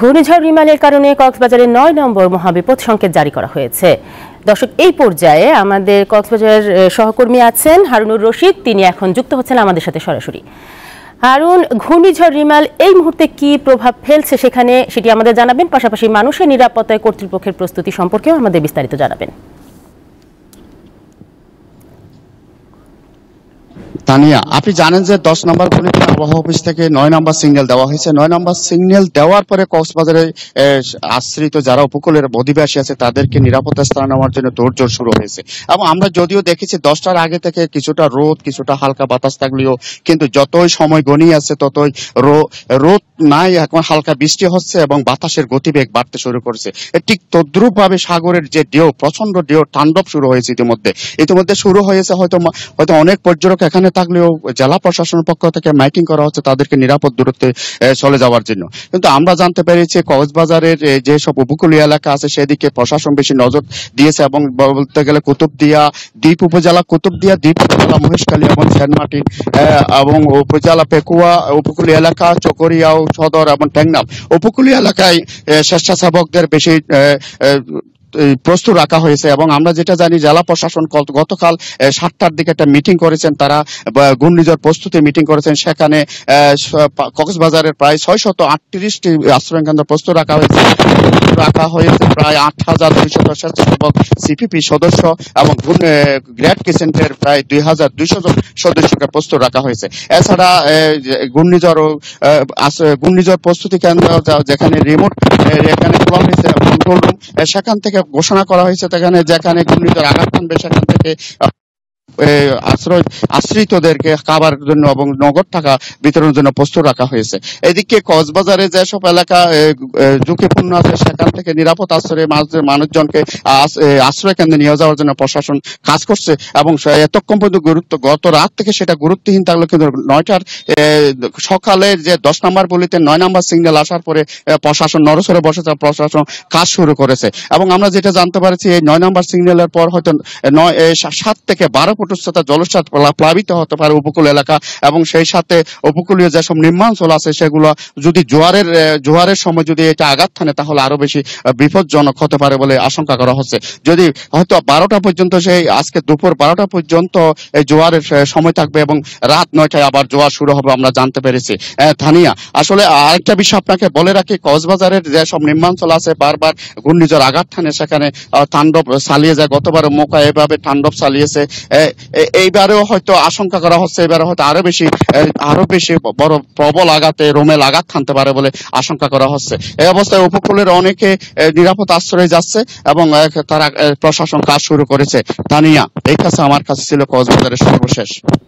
ঘূর্ণিঝড় রিমালের কারণে কক্সবাজারের ৯ নম্বর মহাবিপদ সংকেত জারি করা হয়েছে। দর্শক, এই পর্যায়ে আমাদের কক্সবাজার সহকর্মী আছেন হারুনুর রশিদ, তিনি এখন যুক্ত হচ্ছেন আমাদের সাথে সরাসরি। হারুন, ঘূর্ণিঝড় রিমাল এই মুহূর্তে কি প্রভাব ফেলছে সেখানে সেটি আমাদের জানাবেন, পাশাপাশি মানুষের নিরাপত্তায় কর্তৃপক্ষের প্রস্তুতি সম্পর্কেও আমাদের বিস্তারিত জানাবেন। তানিয়া, আপনি জানেন যে 10 নম্বর ঘূর্ণিঝড় আবহাওয়া অফিস থেকে 9 নম্বর সিগন্যাল দেওয়া হয়েছে। 9 নম্বর সিগন্যাল দেওয়ার পরে কক্সবাজারে আশ্রিত যারা উপকূলের অধিবাসী আছে তাদেরকে নিরাপদ স্থানে নেওয়ার জন্য তোড়জোড় শুরু হয়েছে। এবং আমরা যদিও দেখেছি 10টার আগে থেকে কিছুটা রোদ, কিছুটা হালকা বাতাস থাকলেও কিন্তু যতই সময় গণিয়ে আছে ততই রোদ নাই, এখন হালকা বৃষ্টি হচ্ছে এবং বাতাসের গতিবেগ বাড়তে শুরু করেছে। ঠিক তদ্রুপ ভাবে সাগরের যে ঢেউ, প্রচন্ড ঢেউ তাণ্ডব শুরু হয়েছে ইতিমধ্যে শুরু হয়েছে। হয়তো অনেক পর্যটক এখানে থাকলেও জেলা প্রশাসনের পক্ষ থেকে মাইকিং করা হচ্ছে তাদেরকে নিরাপদ দূরত্বে চলে যাওয়ার জন্য। কিন্তু আমরা জানতে পেরেছি কক্সবাজারের যেসব উপকূলীয় এলাকা আছে সেদিকে প্রশাসন বেশি নজর দিয়েছে এবং বলতে গেলে কুতুবদিয়া দ্বীপ উপজেলা, মহেশখালী এবং সেন্ট মার্টিন এবং উপজেলা পেকুয়া উপকূলীয় এলাকা, চকরিয়াও সদর এবং টেকনাফ উপকূলীয় এলাকায় স্বেচ্ছাসেবকদের বেশি প্রস্তুত রাখা হয়েছে। এবং আমরা যেটা জানি জেলা প্রশাসন গতকাল 7টার দিকে একটা মিটিং করেছেন, তারা ঘূর্ণিঝড় প্রস্তুতি মিটিং করেছেন। সেখানে কক্সবাজারের প্রায় 638টি আশ্রয় কেন্দ্র প্রস্তুত রাখা হয়েছে প্রায় 8,200 স্বেচ্ছাসেবক সিপিপি সদস্য এবং গ্রেট কিচেন্টের প্রায় 2,200 জন সদস্যকে প্রস্তুত রাখা হয়েছে। এছাড়া ঘূর্ণিঝড় প্রস্তুতি কেন্দ্র যেখানে রিমোট এখানে খোলা হয়েছে কন্ট্রোল রুম, সেখান থেকে ঘোষণা করা হয়েছে যেখানে ঘূর্ণিঝড় আঘাত হানবে সেখান থেকে আশ্রিতদেরকে খাবার জন্য এবং নগদ টাকা বিতরণের জন্য প্রস্তুত রাখা হয়েছে। এদিকে কক্সবাজারে যেসব এলাকা ঝুঁকিপূর্ণ আছে সেখান থেকে নিরাপদ আশ্রয়ে মানুষজনকে আশ্রয় কেন্দ্রে নিয়ে যাওয়ার জন্য প্রশাসন কাজ করছে। এবং এতক্ষণ পর্যন্ত গত রাত থেকে সেটা গুরুত্বহীন থাকলো, কিন্তু 9টার সকালের যে 10 নম্বর বলিতে 9 নম্বর সিগন্যাল আসার পরে প্রশাসন নড়েচড়ে বসেছে, প্রশাসন কাজ শুরু করেছে। এবং আমরা যেটা জানতে পারছি এই 9 নম্বর সিগন্যালের পর হয়তো 7 থেকে 12 ফুট উচ্চতা জলোচ্ছ্বাস প্লাবিত হতে পারে উপকূল এলাকা, এবং সেই সাথে উপকূলীয় যেসব নিম্নাঞ্চল আছে সেগুলো যদি জোয়ারের সময় যদি এটা আঘাত হানে তাহলে আরো বেশি বিপজ্জনক হতে পারে বলে আশঙ্কা করা হচ্ছে। যদি হয়তো 12টা পর্যন্ত, সেই আজকে দুপুর 12টা পর্যন্ত এই জোয়ারের সময় থাকবে এবং রাত 9টায় আবার জোয়ার শুরু হবে আমরা জানতে পেরেছি। তানিয়া, আসলে আরেকটা বিষয় আপনাকে বলে রাখি, কক্সবাজারের যেসব নিম্নাঞ্চল আছে বারবার ঘূর্ণিঝড় আঘাত হানে সেখানে তাণ্ডব চালিয়ে যায়। গতবার মোকা এভাবে তাণ্ডব চালিয়েছে। এইবারেও হয়তো আশঙ্কা করা হচ্ছে এবারে হয়তো আরো বেশি বড় প্রবল আঘাতে রোমেল আঘাত হানতে পারে বলে আশঙ্কা করা হচ্ছে। এই অবস্থায় উপকূলের অনেকে নিরাপদ আশ্রয়ে যাচ্ছে এবং তারা প্রশাসন কাজ শুরু করেছে। তানিয়া, এই কাছে আমার কাছে ছিল কক্সবাজারের সর্বশেষ।